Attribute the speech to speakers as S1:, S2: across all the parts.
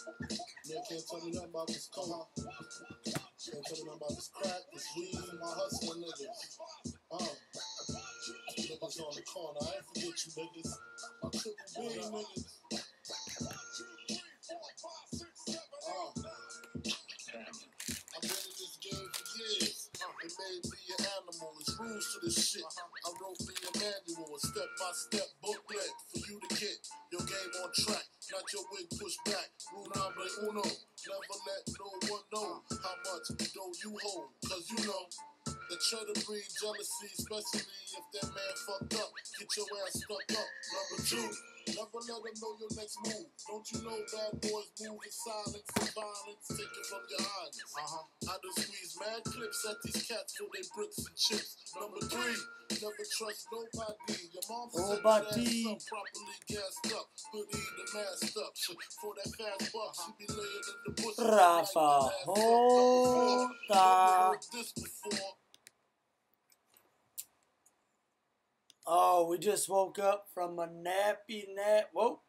S1: Man can't tell me nothing about this coke. Can't tell me nothing about this crack, this weed, and my hustling niggas. Niggas on the corner, I ain't forget you niggas. My triple B niggas. I've been in this game for years. It made me an animal. It's rules to this shit. I wrote me a manual, a step-by-step booklet for you to get your game on track. Not your wig pushed back. Rule number uno. Never let no one know how much dough you hold. Cause you know the cheddar breed jealousy, especially if that man fucked up. Get your ass stuck up. Number two, never let them know your next move. Don't you know bad boys move in silence and violence? Take it from your highness. I done squeeze mad clips at these cats for they bricks and chips. Number three, never trust nobody. Your mom said that ass up properly gassed up. Hoodie the masked up. For that fast buck, she be laying in the bush.
S2: Rafa, hold on.
S1: This before.
S2: Oh, we just woke up from a nappy nap. Whoa.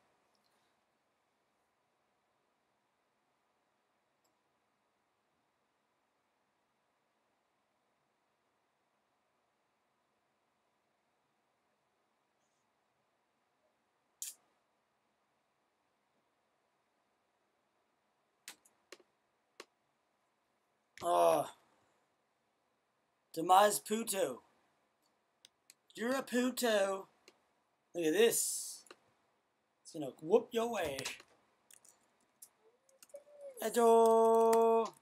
S2: Oh. Demise Puto. You're a puto. Look at this. It's gonna whoop your ass. Edo.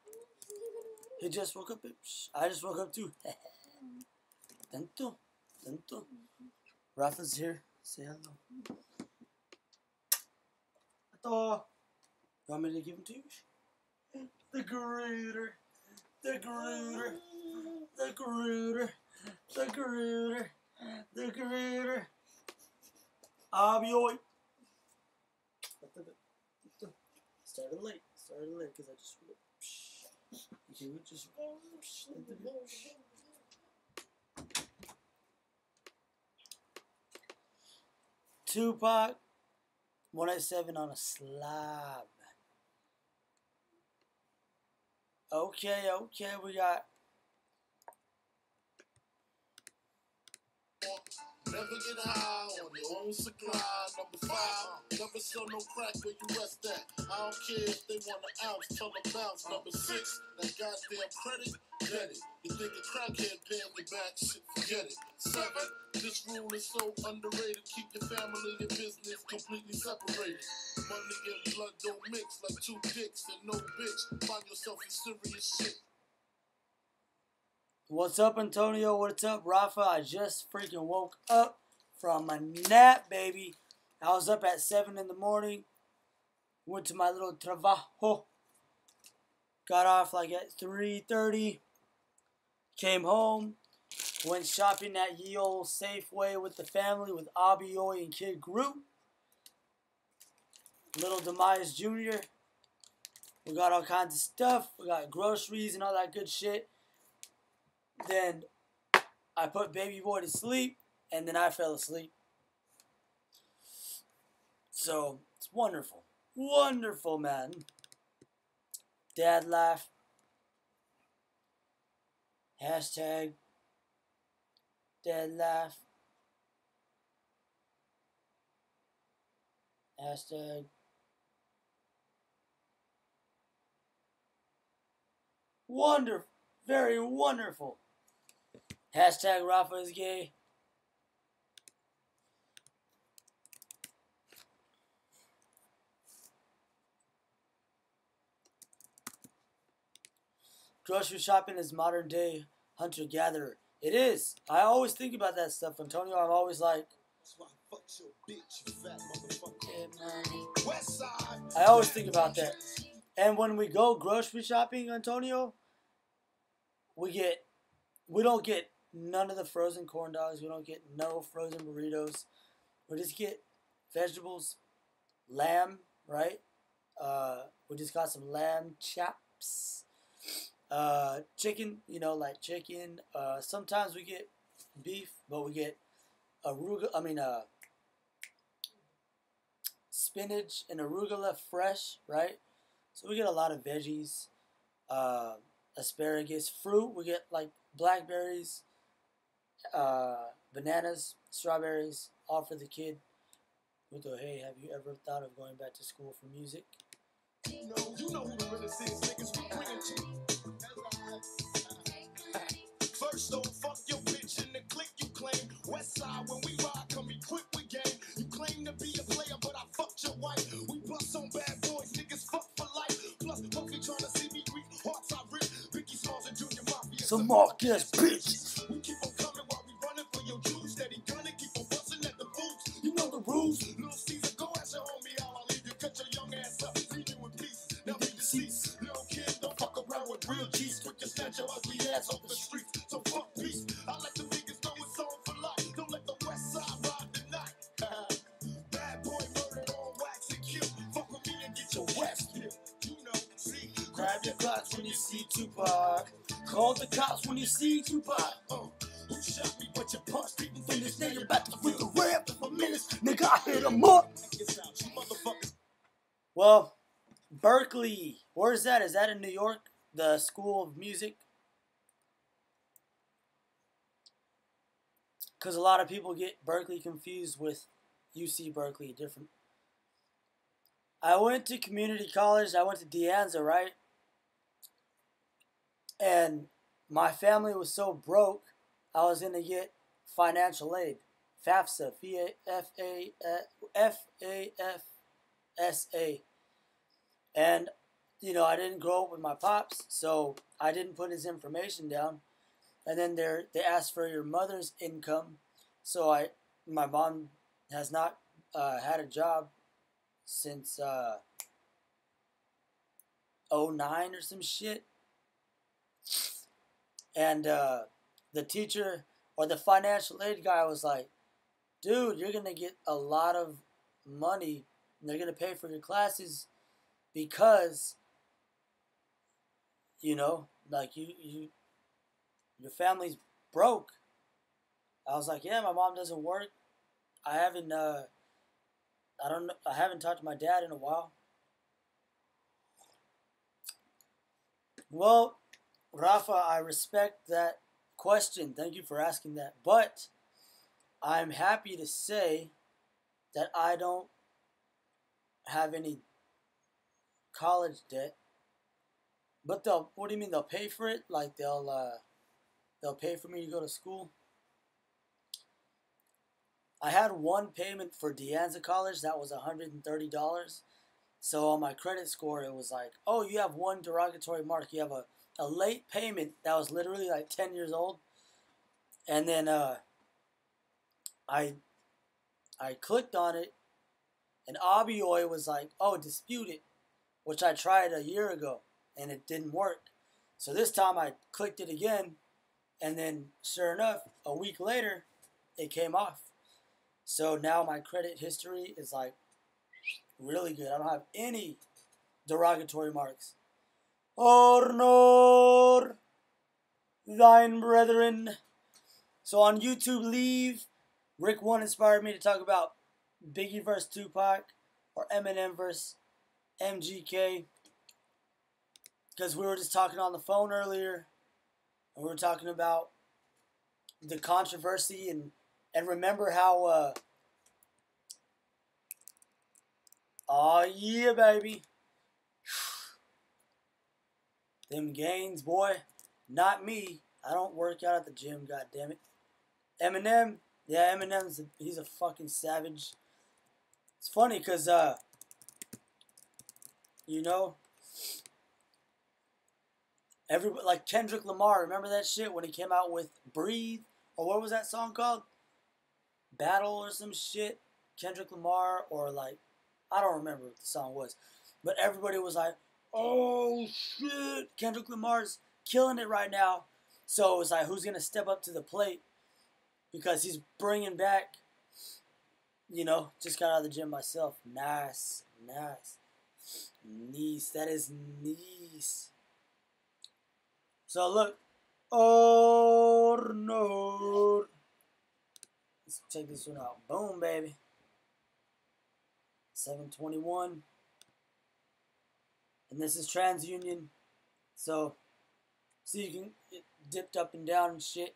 S2: He just woke up, bitch. I just woke up too. Tanto. Tanto. Rafa's here. Say hello. Edo. You want me to give him to you? The Gruder. The Gruder. The Gruder. The Gruder. The Gruder. Abioy. Started late because I just. You just. Tupac. 187 on a slab. Okay, we got.
S1: Never get high on your own supply. Number 5, never sell no crack where you rest at. I don't care if they want an ounce, tell them bounce. Number 6, that goddamn credit, get it. You think a crackhead paying you back, shit, forget it. 7, this rule is so underrated. Keep your family and business completely separated. Money and blood don't mix like 2 dicks and no bitch. Find yourself in serious shit.
S2: What's up, Antonio? What's up, Rafa? I just freaking woke up from a nap, baby. I was up at 7 in the morning. Went to my little trabajo. Got off like at 3:30. Came home. Went shopping at ye old Safeway with the family with Abioy and Kid Groot. Little Demise Jr. We got all kinds of stuff. We got groceries and all that good shit. Then I put baby boy to sleep, and then I fell asleep. So it's wonderful. Wonderful, man. Dad laugh. Hashtag dad laugh. Hashtag wonderful. Very wonderful. Hashtag Rafa is gay. Grocery shopping is modern day hunter-gatherer. It is. I always think about that stuff, Antonio. I'm always like, I always think about that. And when we go grocery shopping, Antonio, we don't get none of the frozen corn dogs. We don't get no frozen burritos. We just get vegetables, lamb, right? We just got some lamb chops. Chicken, like chicken. Sometimes we get beef, but we get spinach and arugula fresh, right? So we get a lot of veggies, asparagus, fruit. We get like blackberries, bananas, strawberries, all for the kid. We go, hey, have you ever thought of going back to school for music?
S1: You know who the realest is, niggas. We bring it to you. First, though, fuck your bitch and the click you claim. West side, when we ride, come equipped with game. You claim to be a player, but I fucked your wife. We bust on bad boys, niggas fuck for life. Plus, Puffy trying to see me weak, hearts I rip. Biggie Smalls and Junior Mafia.
S2: So Marcus, bitch.
S1: We keep on coming while we running for your juice. Steady gunning, keep on busting at the boots. You know the rules. Little Caesar, go ask your homie how I leave you. Cut your young ass up, leave you in peace. Now be deceased. Little kid, don't fuck around with real G's. Quick to snatch your ugly ass off the streets. So fuck peace. I let the niggas know it's on for life. Don't let the west side ride the night. Bad boy murdered on wax and kill. Fuck with me and get your west killed. You know, see.
S2: Grab your clutch when you see Tupac. Call the cops when you see Tupac.
S1: Who shot me?
S2: But your punch didn't finish. Now you're back to with the rap for minutes. Nigga, I hit him up.
S1: Get out, you motherfuckers.
S2: Well, Berkeley. Where's that? Is that in New York? The School of Music? Because a lot of people get Berkeley confused with UC Berkeley. Different. I went to community college. I went to De Anza, right? And my family was so broke, I was going to get financial aid. FAFSA. F-A-F-S-A. And, you know, I didn't grow up with my pops, so I didn't put his information down. And then they asked for your mother's income. So my mom has not had a job since 09 or some shit. And the teacher or the financial aid guy was like, dude, you're going to get a lot of money and they're going to pay for your classes because, you know, like your family's broke. I was like, yeah, my mom doesn't work. I haven't talked to my dad in a while. Well, Rafa, I respect that question. Thank you for asking that. But I'm happy to say that I don't have any college debt. But what do you mean they'll pay for it? Like they'll pay for me to go to school? I had one payment for De Anza College that was $130. So on my credit score, it was like, oh, you have one derogatory mark. You have a late payment that was literally like 10 years old. And then I clicked on it, and Abioy was like, oh, dispute it, which I tried a year ago, and it didn't work. So this time I clicked it again, and then sure enough, a week later, it came off. So now my credit history is like really good. I don't have any derogatory marks. Honor thine brethren. So on YouTube, leave. Rick 1 inspired me to talk about Biggie versus Tupac or Eminem versus MGK. Because we were just talking on the phone earlier. And we were talking about the controversy and remember how oh yeah, baby. Them gains, boy. Not me. I don't work out at the gym, goddammit. Eminem, yeah, he's a fucking savage. It's funny because, you know, everybody, like Kendrick Lamar, remember that shit when he came out with Breathe? Or what was that song called? Battle or some shit? Kendrick Lamar, or like, I don't remember what the song was. But everybody was like, oh shit, Kendrick Lamar's killing it right now. So it was like, who's going to step up to the plate? Because he's bringing back, you know, just got out of the gym myself. Nice. Nice. That is nice. So look. Oh no. Let's check this one out. Boom, baby. 721. And this is TransUnion. So you can get dipped up and down and shit.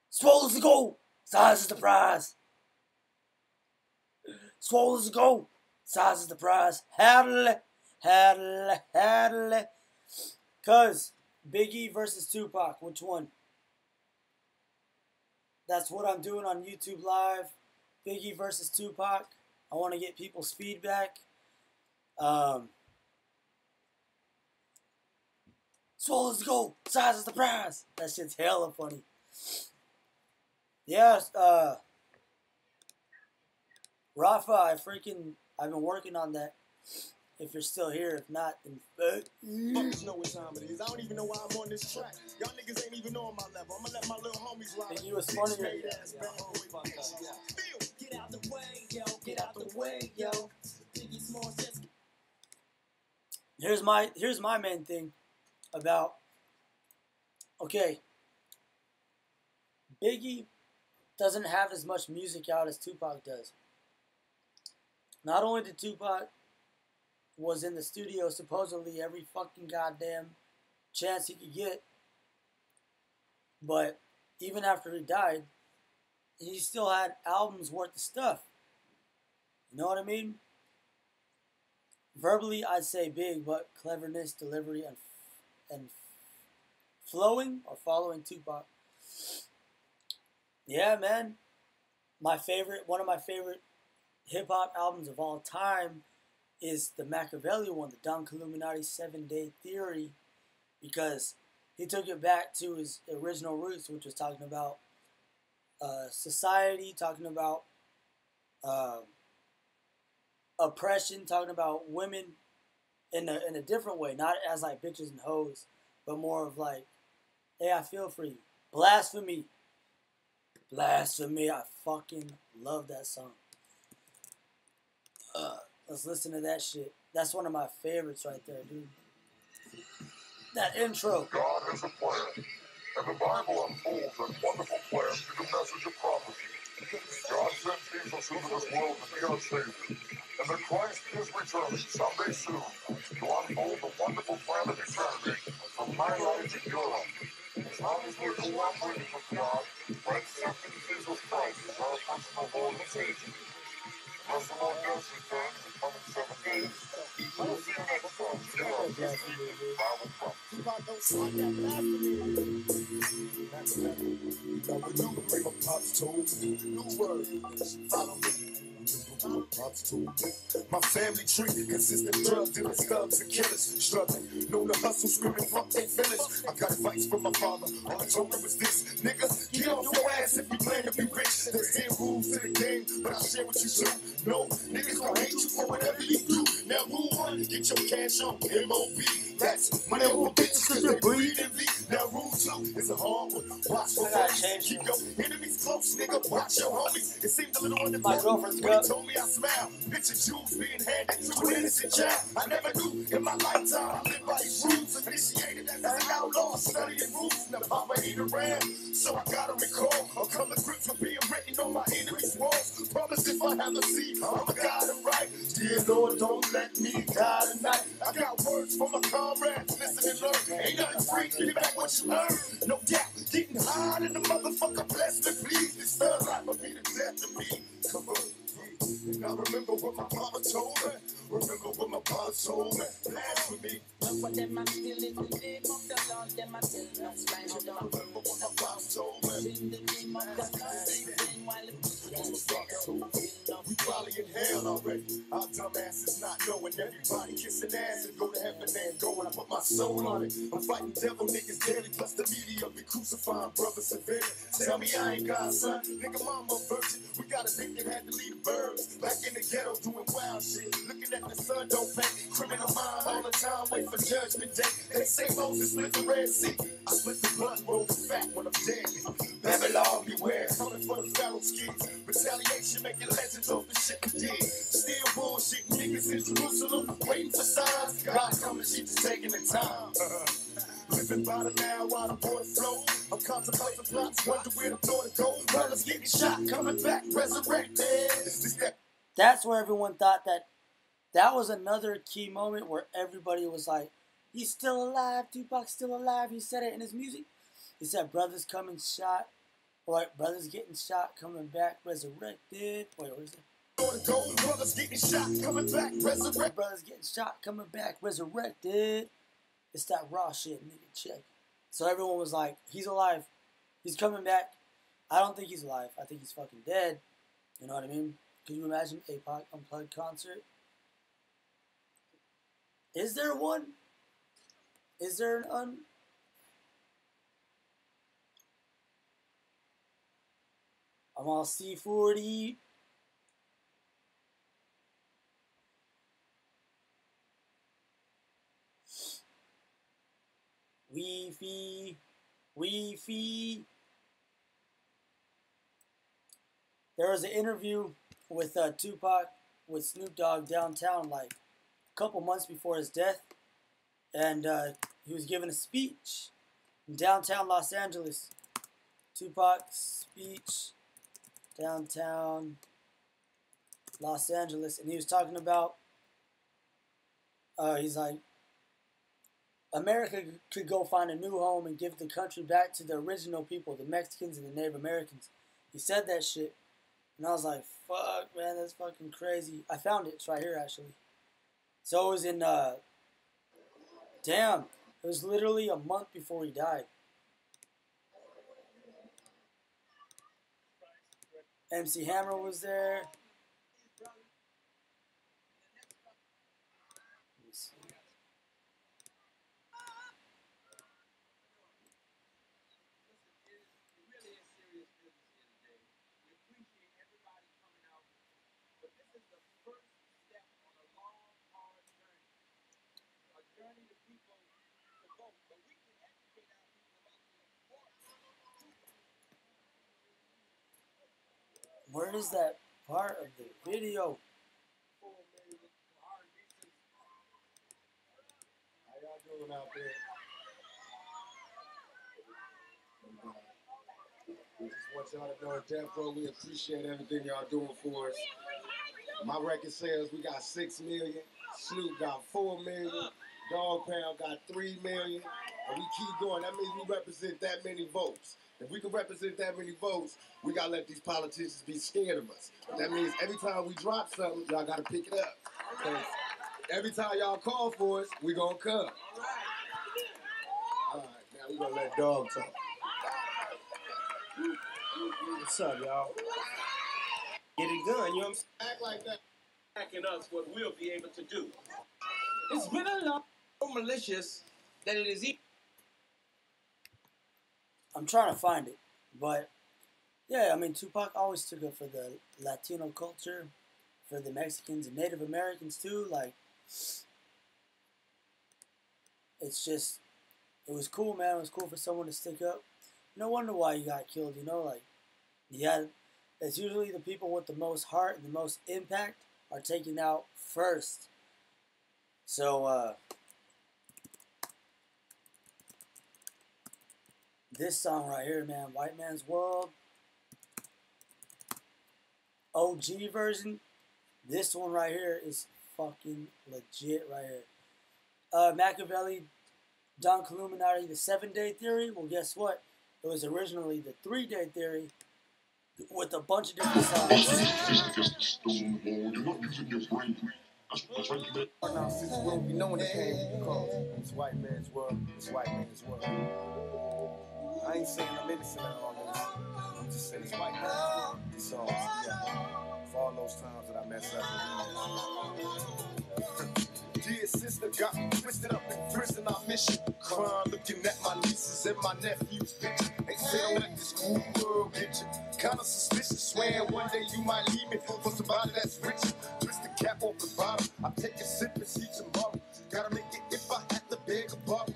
S2: Swole is the goal. Size is the prize. Swole is the goal. Size is the prize. Haddle. Cause Biggie versus Tupac. Which one? That's what I'm doing on YouTube Live. Biggie versus Tupac. I want to get people's feedback. Swole is the goal. Size is the prize. That shit's hella funny. Yeah, Rafa, I've been working on that. If you're still here, if not, then fuck.
S3: Fuckers know what time it is. I don't even know why I'm on this track. Y'all niggas ain't even on my level. I'm gonna let my little homies lie.
S2: Think you was funny.
S3: Get out the way, yo. Get out the way, yo.
S2: Here's my main thing about. Okay, Biggie doesn't have as much music out as Tupac does. Not only did Tupac was in the studio supposedly every fucking goddamn chance he could get, but even after he died, he still had albums worth of stuff. You know what I mean? Verbally, I'd say big, but cleverness, delivery, and flowing or following Tupac. Yeah, man. One of my favorite hip-hop albums of all time is the Machiavelli one, the Don Illuminati 7-Day Theory, because he took it back to his original roots, which was talking about society, talking about oppression, talking about women in a different way, not as like bitches and hoes, but more of like, hey, I feel for you. Blasphemy. Blasphemy. I fucking love that song. Let's listen to that shit. That's one of my favorites right there, dude. That intro.
S1: God has a plan, and the Bible unfolds that wonderful plan through the message of prophecy. God sent Jesus into this world to be our Savior, and that Christ is returning someday soon to unfold the wonderful plan of eternity from my life and your life. As long as we're cooperating with God, by accepting Jesus Christ as our personal Lord and Savior. As the Lord does return in the coming 7 days, we'll see you next time. Here on this week in Bible Prophecy.
S3: Tupac don't start that blasphemy.
S1: Now remember what my pops told me. New word, follow me. Remember what my pops told me. My family tree consists of drug dealers, thugs, and killers. Struggling, known to hustle, screaming, fuck they feelings. I got advice from my father. All I told him was this: nigga, get off your ass if you plan to be rich. There's 10 rules to the game, but I'll share what you do. No, niggas gon' hate you for whatever you do. Now rule 1, get your cash on MOB. That's money over bitches cause they breed and be. Now rule 2 is a hard one. Watch for homies. Keep your enemies close, nigga. Watch your homies. It seemed a little on the
S2: My girlfriend's
S1: when
S2: gut.
S1: he told me I smile. Picture Jews being handed to an innocent child. I never knew in my lifetime I lived by these rules. Initiated as an outlaw, studying rules. Now Papa ain't around, so I gotta recall or come to grips with being written on my enemies' walls. Promise if I have a seat, I'ma guide them right. Dear Lord, don't let me die tonight. I got words for my comrades. Listen and learn. Ain't nothing free. Give back what you earn. No doubt. Getting high in the motherfucker. Bless me, please. This thug life will be the death of me. Come on. And I remember what my papa told me. Remember what my papa told me. Blasphemy.
S3: What them I still in the name of the Lord, them I tell no strange.
S1: I remember what my papa told me.
S3: In the name of the Lord, sing while
S1: We probably in hell already. Our dumb asses not knowing. Everybody kissing ass and go to heaven and going. I put my soul on it. I'm fighting devil niggas daily. Plus the media be crucifying brothers severely. Tell me I ain't God, son. Nigga, mama virgin. We got a bitch that had to leave the birds. Back in the ghetto doing wild shit. Looking at the sun don't pay. Criminal mind all the time. Wait for judgment day. They say Moses split the Red Sea. I split the blunt, roll the fat when I'm dead. Babylon beware. Coming for the Pharaoh skis. Retaliation making legends of the shit we did. Still bullshit niggas in Jerusalem. Waiting for signs. God coming, she just taking the time. Living by the now while the boy flow. I'm contemplating plots, wonder where the door to go. Brothers getting shot, coming back, resurrected. Is this that
S2: That's where everyone thought that was another key moment where everybody was like, he's still alive, Tupac's still alive. He said it in his music. He said, brothers coming shot, or brothers getting shot, coming back, resurrected. Wait, what is it?
S3: Brothers getting shot, coming back, resurrected.
S2: Brothers getting shot, coming back, resurrected. It's that raw shit, nigga, check. So everyone was like, he's alive. He's coming back. I don't think he's alive. I think he's fucking dead. You know what I mean? Could you imagine a Pac Unplugged concert? Is there one? Is there an I'm all C40. Wi-Fi. There was an interview with Tupac with Snoop Dogg downtown like a couple months before his death. And he was giving a speech in downtown Los Angeles. Tupac's speech, downtown Los Angeles. And he was talking about, he's like, America could go find a new home and give the country back to the original people, the Mexicans and the Native Americans. He said that shit. And I was like, fuck, man, that's fucking crazy. I found it. It's right here, actually. So it was in, damn, it was literally a month before he died. MC Hammer was there. Let me see. Where is that part of the video?
S3: How y'all doing out there? We just want y'all to know, Death Row, we appreciate everything y'all doing for us. My record sales, we got 6 million. Snoop got 4 million. Dog Pound got 3 million. And we keep going. That means we represent that many votes. If we can represent that many votes, we got to let these politicians be scared of us. That means every time we drop something, y'all got to pick it up. Because every time y'all call for us, we going to come. All right, now we going to let Dog talk.
S4: What's up, y'all? Get it done, you know what I'm saying?
S3: Act like that.
S4: Asking us what we'll be able to do. It's been a lot so malicious that it is.
S2: I'm trying to find it, but yeah, I mean, Tupac always took it for the Latino culture, for the Mexicans and Native Americans too. Like, it's just, it was cool, man. It was cool for someone to stick up. No wonder why he got killed, you know? Like, yeah, it's usually the people with the most heart and the most impact are taken out first. So, this song right here, man, White Man's World, OG version, this one right here is fucking legit right here. Machiavelli, Don Illuminati, the 7-day theory, well, guess what? It was originally the 3-day theory with a bunch of different songs.
S3: Now, since we'll be knowing the pain because it's White Man's World, it's White Man's World. I ain't saying I'm innocent in all this. I'm just saying it's White Man's World. So, yeah, for all those times that I mess up. Dear sister, got me twisted up in prison, I miss you. Crying, looking at my nieces and my nephews' picture. They say don't let this cool world get you. Kinda suspicious, swearing one day you might leave me for somebody that's richer. Twist the cap off the bottom, I take a sip and see tomorrow. Gotta make it if I had to beg a bottle.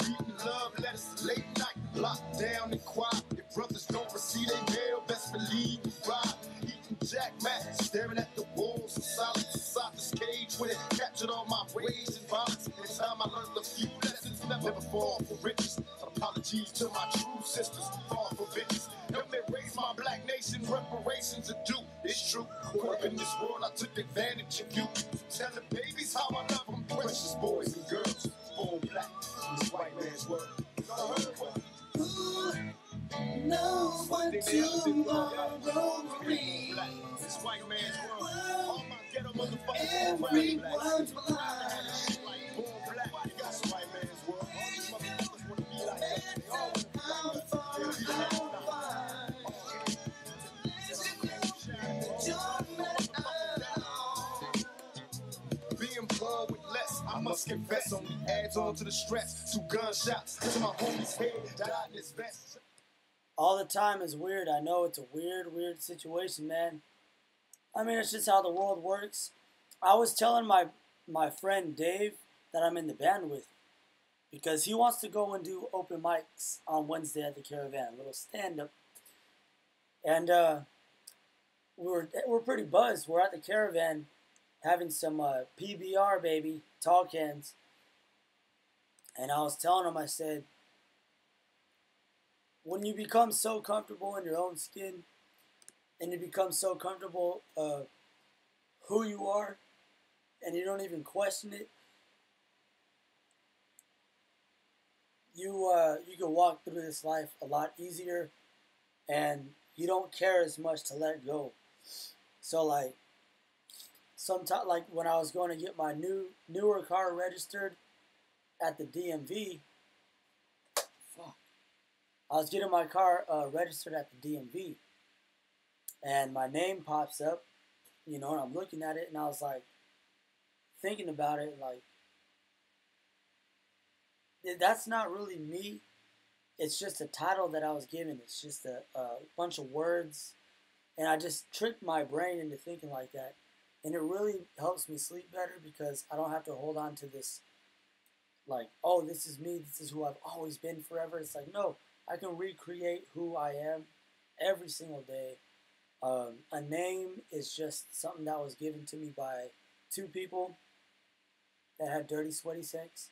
S3: Reading love letters late night, locked down and quiet. If brothers don't receive their mail, best believe you ride. Eating Jack Mac, staring at the walls of silence inside this cage when it captured all my rage and violence. In time I learned a few lessons, never fall for riches. Apologies to my true sisters, fall for bitches. Help me raise my black nation, reparations are due. It's true. Caught up in this world, I took advantage of you. Telling babies how I love them, precious boys and girls. Born black, this white man's world.
S1: Who knows what tomorrow brings?
S3: This white man's world. All my ghetto motherfuckers born
S1: Everyone's
S3: black.
S1: blind.
S3: Born black, this white man's world. All these motherfuckers wanna be like us. They all wanna be
S1: How
S3: like us.
S1: far
S3: They'll be like us. Being born with less, I must confess, only adds on to the stress. 2 gunshots to my homie's head, died in his vest.
S2: All the time is weird. I know it's a weird situation, man. I mean, it's just how the world works. I was telling my friend Dave that I'm in the band with because he wants to go and do open mics on Wednesday at the Caravan, a little stand-up. And we're pretty buzzed. We're at the Caravan having some PBR, baby, tall cans. And I was telling him, I said, when you become so comfortable in your own skin and you become so comfortable who you are and you don't even question it, you can walk through this life a lot easier and you don't care as much to let go. So like, sometimes, like when I was going to get my newer car registered at the DMV, I was getting my car registered at the DMV, and my name pops up, you know, and I'm looking at it, and I was like, thinking about it, like, that's not really me. It's just a title that I was given. It's just a bunch of words, and I just tricked my brain into thinking like that. And it really helps me sleep better because I don't have to hold on to this, like, oh, this is me, this is who I've always been forever. It's like, no, I can recreate who I am every single day. A name is just something that was given to me by 2 people that had dirty, sweaty sex.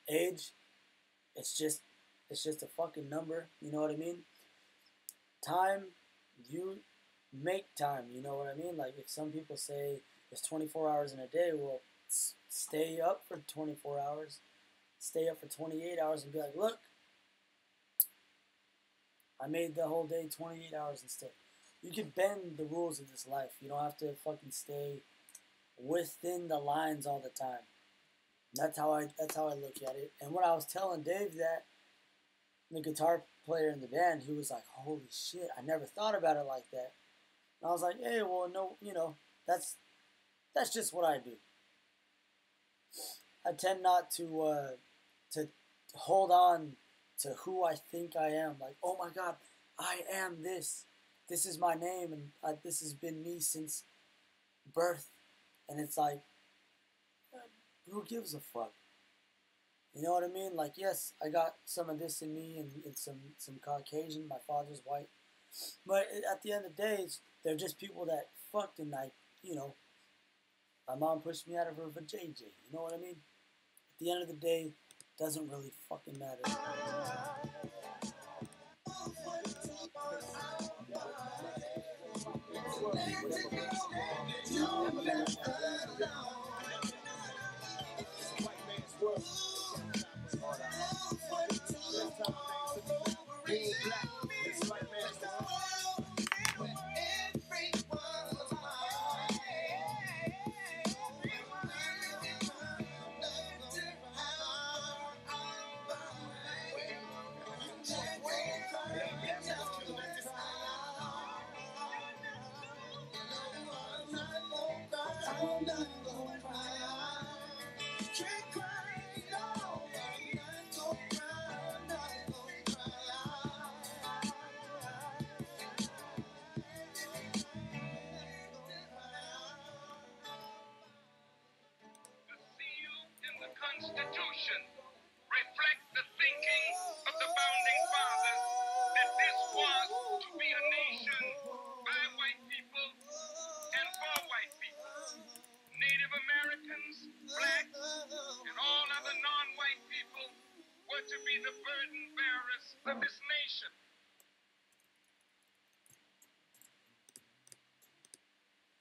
S2: Age, it's just a fucking number, you know what I mean? Time, you make time, you know what I mean? Like, if some people say there's 24 hours in a day, well, stay up for 24 hours, stay up for 28 hours and be like, look, I made the whole day 28 hours instead. You can bend the rules of this life. You don't have to fucking stay within the lines all the time. That's how I look at it. And when I was telling Dave that, the guitar player in the band, he was like, holy shit, I never thought about it like that. And I was like, hey, well, no, you know, that's just what I do. I tend not to hold on to who I think I am. Like, oh my God, I am this. This is my name, and this has been me since birth. And it's like, who gives a fuck? You know what I mean? Like, yes, I got some of this in me and some Caucasian. My father's white. But at the end of the day, they're just people that fucked, and you know, my mom pushed me out of her vajayjay. You know what I mean? At the end of the day, doesn't really fucking matter.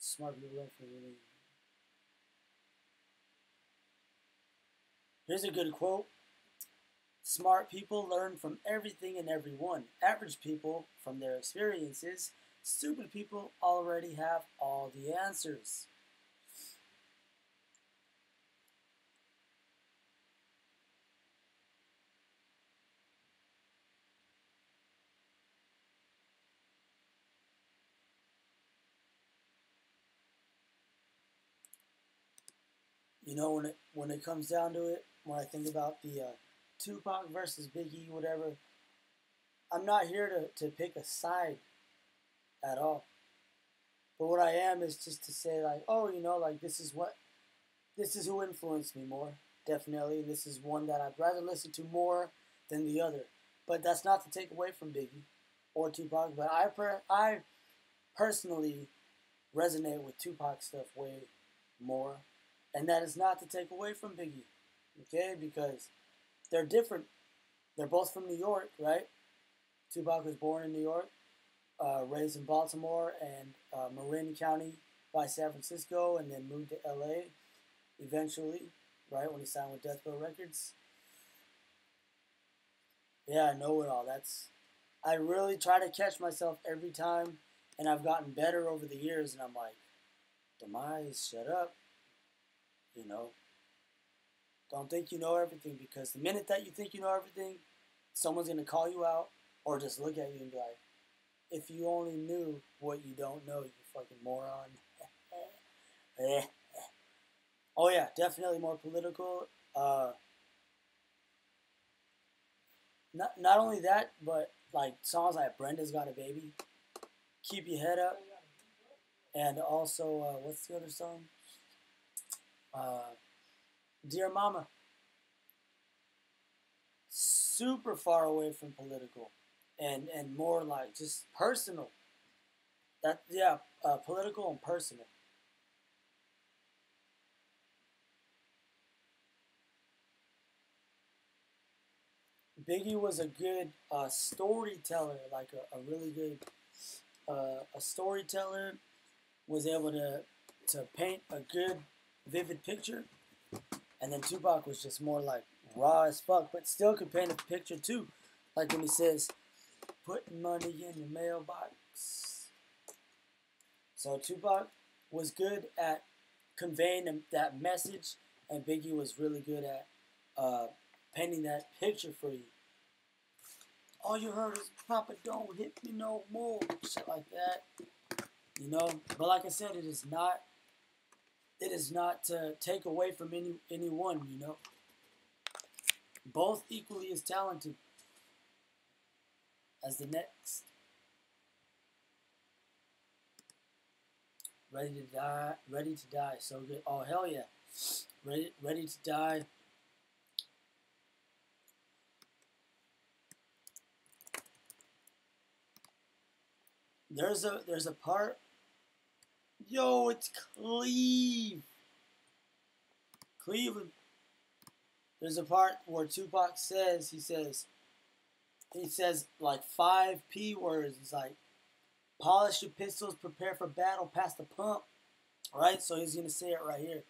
S2: Smart people learn from really. Here's a good quote. Smart people learn from everything and everyone. Average people from their experiences. Stupid people already have all the answers. You know, when it comes down to it, when I think about the Tupac versus Biggie, whatever, I'm not here to pick a side at all. But what I am is just to say, like, oh, you know, like, this is who influenced me more, definitely. And this is one that I'd rather listen to more than the other. But that's not to take away from Biggie or Tupac. But I personally resonate with Tupac stuff way more. And that is not to take away from Biggie, okay? Because they're different. They're both from New York, right? Tupac was born in New York, raised in Baltimore and Marin County by San Francisco, and then moved to LA eventually, right, when he signed with Death Row Records. Yeah, I know it all. I really try to catch myself every time, and I've gotten better over the years, and I'm like, Demise, shut up. You know, don't think you know everything, because the minute that you think you know everything, someone's going to call you out or just look at you and be like, if you only knew what you don't know, you fucking moron. Oh yeah, definitely more political. Not only that, but like songs like Brenda's Got a Baby, Keep Your Head Up, and also, what's the other song? Dear Mama. Super far away from political, and more like just personal. Political and personal. Biggie was a good storyteller, like a really good a storyteller. Was able to paint a good, vivid picture, and then Tupac was just more like raw as fuck, but still could paint a picture too. Like when he says, "Putting money in your mailbox." So Tupac was good at conveying that message, and Biggie was really good at painting that picture for you. All you heard is "Papa, don't hit me no more," shit like that. You know, but like I said, it is not to take away from anyone. You know, both equally as talented. As the next, Ready to Die, so good. Oh hell yeah, Ready to Die. There's a part. Yo, it's Cleveland. There's a part where Tupac says, he says like 5 P words. He's like, polish your pistols, prepare for battle, pass the pump. Right? So he's gonna say it right here.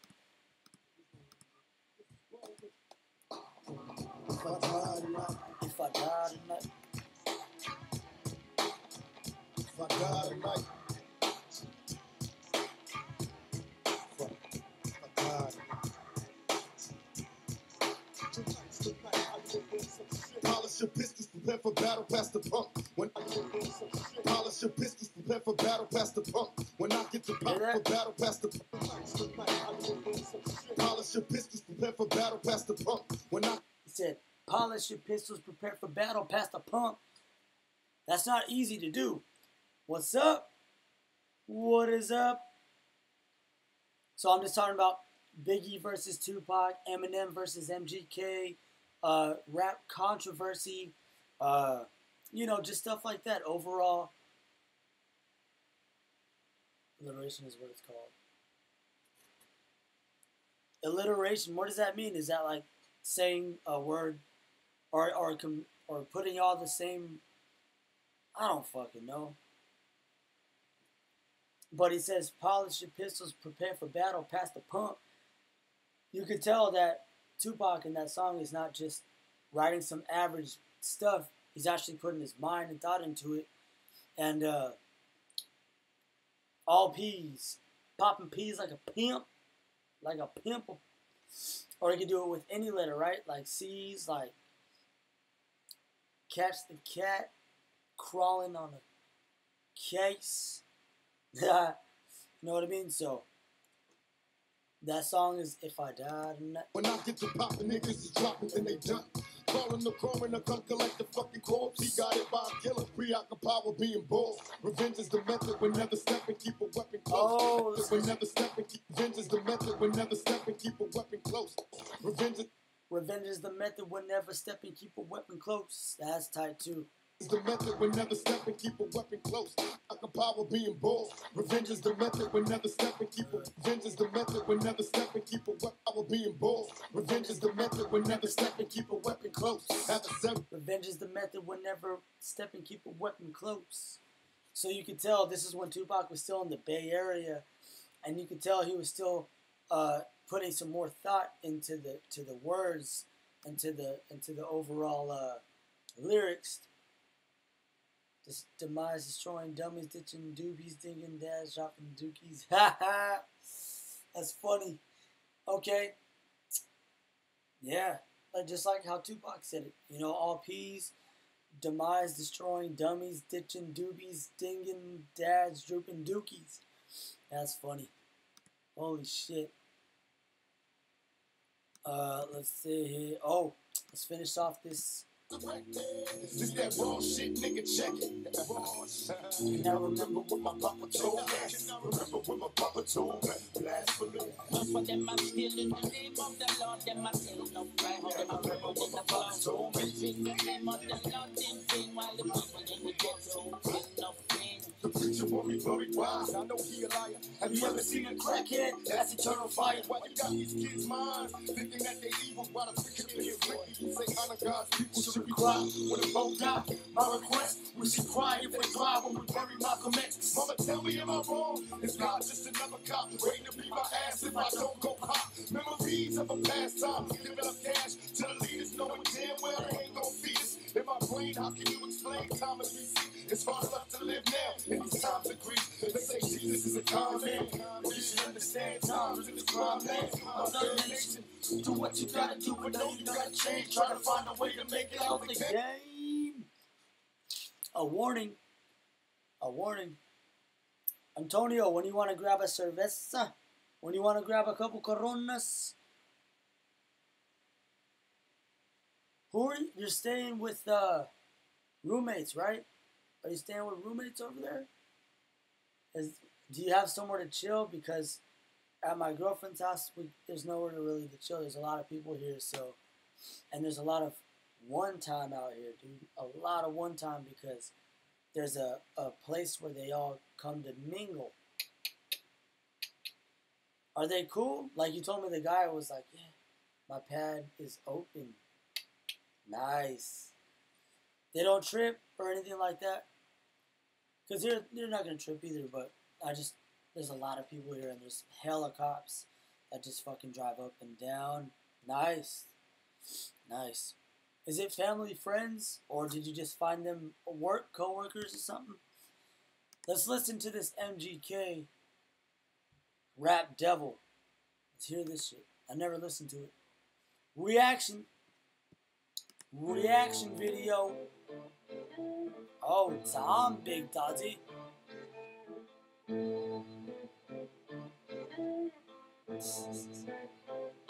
S2: If I die tonight, if I die tonight,
S3: If I die tonight, polish your pistols, prepare for battle, pass the pump. When polish your pistols, prepare for battle, pass the pump. When I get to pop for battle, pass the pump. Polish your pistols, prepare for battle, pass the pump.
S2: He said, polish your pistols, prepare for battle, pass the pump. That's not easy to do. What's up? What is up? So I'm just talking about Biggie versus Tupac, Eminem versus MGK, rap controversy, just stuff like that. Overall, alliteration is what it's called. Alliteration, what does that mean? Is that like saying a word or putting all the same? I don't fucking know. But he says, polish your pistols, prepare for battle, pass the pump. You could tell that Tupac in that song is not just writing some average stuff. He's actually putting his mind and thought into it. And all P's, popping P's like a pimp. Like a pimp. Or you can do it with any letter, right? Like C's, like catch the cat, crawling on a case. You know what I mean? So that song is If I Die Tonight.
S3: When I get to poppin', niggas is dropping, then they done. Calling the coroner, come collect the fucking corpse. He got it by a killer, preoccupied with being bold. Revenge is the method, when never step and keep a weapon close.
S2: Oh,
S3: When never step and keep. Revenge is the method, when never step and keep a weapon close.
S2: Revenge is the method, when never step and keep a weapon close. That's tight too.
S3: Is the method when never step and keep a weapon close. Occupied with being bold. Revenge is the method when never step and keep a. Revenge is the method when never step and keep a weapon. I will being bold. Revenge is the method when never step and keep a weapon close. Have a seven.
S2: Revenge is the method, when never step and keep a weapon close. So you could tell this is when Tupac was still in the Bay Area, and you could tell he was still putting some more thought into the words and to the overall lyrics. This demise, destroying dummies, ditching doobies, dinging dads, dropping dookies. Ha ha! That's funny. Okay. Yeah. Just like how Tupac said it. You know, all P's, demise, destroying dummies, ditching doobies, dinging dads, drooping dookies. That's funny. Holy shit. Let's see here. Oh, let's finish off this.
S3: This that raw shit, nigga, check it.
S2: Now remember what my
S3: Papa told me. Remember what my papa told me. Blasphemy.
S5: For them I'm still in the name of the Lord. Them I still no cry. Remember what my papa told me. In the name of the Lord, in pain, while the people in the ghetto feel no pain.
S3: The preacher want me buried wise. I know he a liar. Have you ever seen a crackhead? That's eternal fire. Why you got these kids' minds thinking that they evil? While the wicked get wicked, you say honor God's people should be cry when they both die. My request, we should cry if they cry when we bury Malcolm X. Mama, tell me, am I wrong? Is God just another cop waiting to beat my ass if I don't go pop? Memories of a past time, giving up cash to the leaders, knowing damn well they ain't gonna feed us. In my brain, how can you explain time as we see? It's hard enough to live now in these times of grief. They say Jesus is a calm man. Well, you should understand times in this crime land. Another nation, do what you gotta do, but no, you gotta change. Try to find a way to make it out the game.
S2: Game. A warning. A warning. Antonio, when you want to grab a cerveza, when you want to grab a couple coronas, who are you? You're staying with roommates, right? Are you staying with roommates over there? Do you have somewhere to chill? Because at my girlfriend's house, there's nowhere to really to chill. There's a lot of people here, so, and there's a lot of one time out here, dude. A lot of one time because there's a place where they all come to mingle. Are they cool? Like you told me, the guy was like, yeah, my pad is open. Nice. They don't trip or anything like that? Because they're not going to trip either, but there's a lot of people here and there's hella cops that just fucking drive up and down. Nice. Nice. Is it family, friends, or did you just find them work, co-workers or something? Let's listen to this MGK Rap Devil. Let's hear this shit. I never listened to it. Reaction video. Oh, Tom Big Daddy.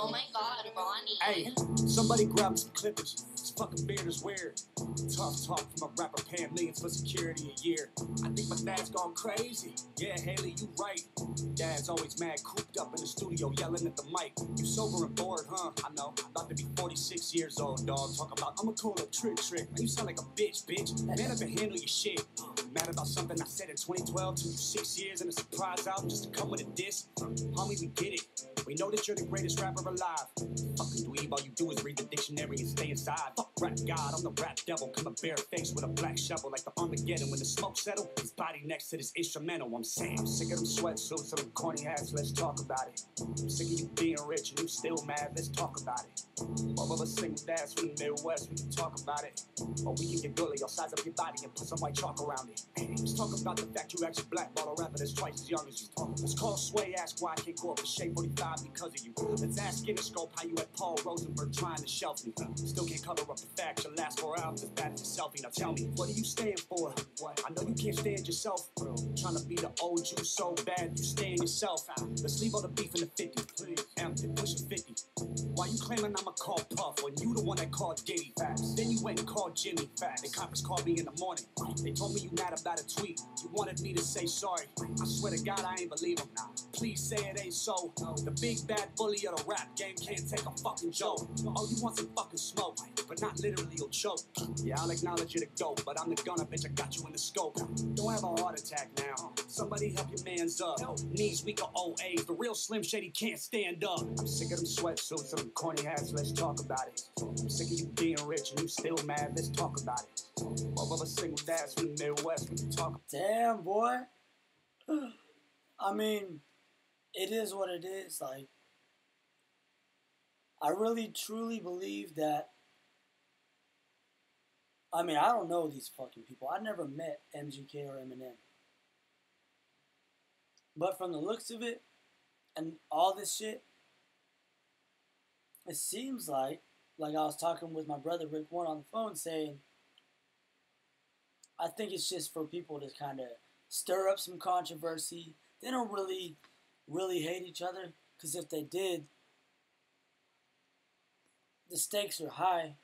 S6: Oh my God, Ronnie.
S7: Hey, somebody grab some clippers. This fucking beard is weird. Tough talk from a rapper paying millions for security a year. I think my dad's gone crazy. Yeah, Haley, you right. Dad's always mad, cooped up in the studio, yelling at the mic. You sober and bored, huh? I know. About to be 46 years old, dog. Talk about, I'ma call a trick. Man, you sound like a bitch. Man up and handle your shit. Mad about something I said in 2012. Took you 6 years and a surprise out just to come with a diss. Homie, we get it. We know that you're the greatest rapper alive. Fucking dweeb, all you do is read the dictionary and stay inside. Fuck rap god, I'm the rap devil. Come a bare face with a black shovel like the Armageddon. When the smoke settle, his body next to this instrumental. I'm saying, I'm sick of them sweatsuits and them corny hats, let's talk about it. I'm sick of you being rich and you still mad, let's talk about it. All of us single dads from the Midwest, we can talk about it. Or we can get gully, I'll size up your body and put some white chalk around it. Hey, let's talk about the fact you actually blackball a rapper that's twice as young as you. Let's call Sway, ask why I can't go up to Shea 45 because of you. Let's ask Interscope how you had Paul Rosenberg trying to shelf me. Still can't cover up the fact your last 4 albums is bad as a selfie. Now tell me, what are you staying for? What? I know you can't stand yourself, bro. Trying to be the old you so bad you stand yourself. Let's leave all the beef in the 50, please. Empty, pushing 50. Why you claiming I'ma call Puff when you the one that called Diddy? Facts. Then you went and called Jimmy. Facts. The coppers called me in the morning. They told me you mad about a tweet. You wanted me to say sorry. I swear to God I ain't believe them. Please say it ain't so. The big bad bully of the rap game can't take a fucking joke. Oh, you want some fucking smoke, but not literally you'll choke. Yeah, I'll acknowledge you're the GOAT, but I'm the gunner, bitch, I got you in the scope. Don't have a heart attack now. Somebody help your mans up. Knees weak or old age. The real Slim Shady can't stand up. I'm sick of them sweatsuits and them corny hats, let's talk about it. I'm sick of you being rich and you still mad, let's talk about it. All of us single dads from the Midwest, we can talk.
S2: Damn, boy. I mean, it is what it is. Like, I really truly believe that. I mean, I don't know these fucking people. I never met MGK or Eminem. But from the looks of it and all this shit, it seems like I was talking with my brother Rick Warren on the phone saying, I think it's just for people to kind of stir up some controversy. They don't really hate each other, because if they did, the stakes are high.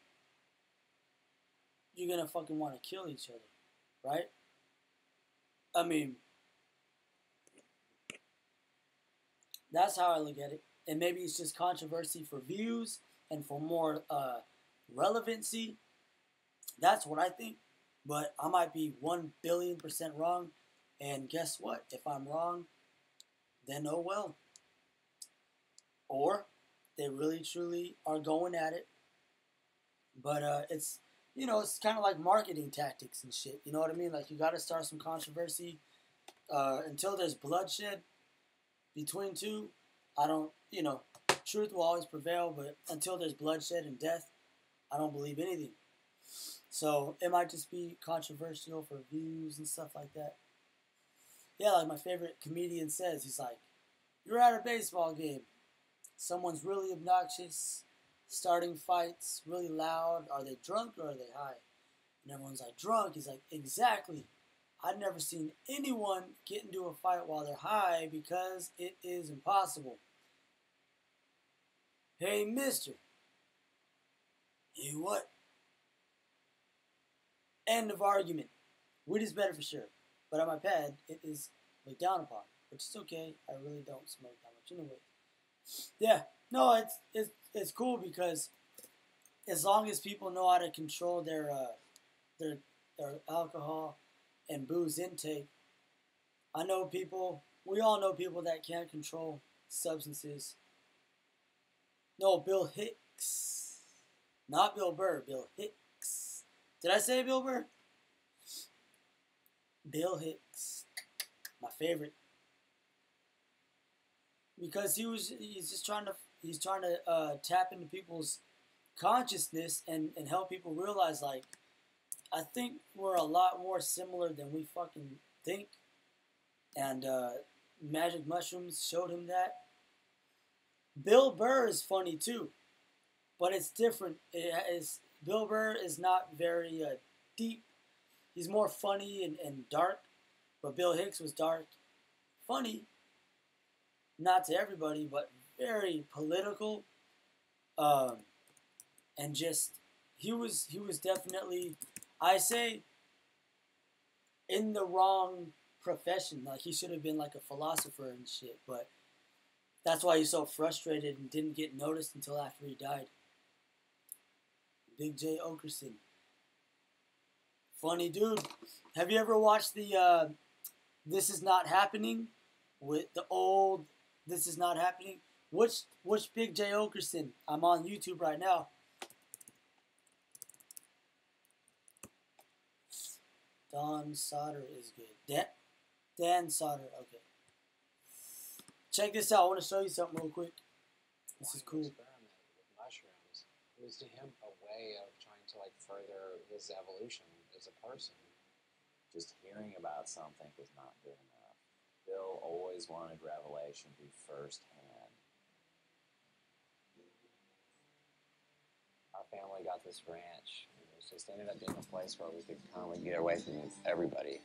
S2: You're gonna fucking want to kill each other, right? I mean, that's how I look at it. And maybe it's just controversy for views and for more relevancy. That's what I think. But I might be 1,000,000,000% wrong. And guess what? If I'm wrong, then oh well. Or they really truly are going at it. But it's, you know, it's kind of like marketing tactics and shit. You know what I mean? Like, you got to start some controversy. Until there's bloodshed between two, I don't, you know, truth will always prevail. But until there's bloodshed and death, I don't believe anything. So it might just be controversial for views and stuff like that. Yeah, like my favorite comedian says, he's like, you're at a baseball game. Someone's really obnoxious, starting fights, really loud. Are they drunk or are they high? And everyone's like, drunk. He's like, exactly. I've never seen anyone get into a fight while they're high because it is impossible. Hey, mister. Hey, what? End of argument. Weed is better for sure. But on my pad, it is looked down upon. Which is okay. I really don't smoke that much anyway. Yeah. No, it's cool because as long as people know how to control their alcohol and booze intake, I know people, we all know people that can't control substances. No, Bill Hicks. Not Bill Burr, Bill Hicks. Did I say Bill Burr? Bill Hicks. My favorite. Because he's trying to tap into people's consciousness and help people realize, like, I think we're a lot more similar than we fucking think. And Magic Mushrooms showed him that. Bill Burr is funny too, but it's different. Bill Burr is not very deep. He's more funny and dark, but Bill Hicks was dark, funny, not to everybody, but very political, and just he was definitely, I say, in the wrong profession. Like, he should have been like a philosopher and shit, but that's why he's so frustrated and didn't get noticed until after he died. Big J. Okerson. Funny dude. Have you ever watched the This Is Not Happening? With the old This Is Not Happening? Which Big J Okerson? I'm on YouTube right now. Don Sauter is good. Dan Sauter. Okay. Check this out. I want to show you something real quick. This is cool.
S8: Experimented with mushrooms. It was to him a way of trying to like further his evolution as a person.
S9: Just hearing about something was not good enough. Bill always wanted revelation to be firsthand.
S8: Our family got this ranch. It was just ended up being a place where we could come and get away from everybody.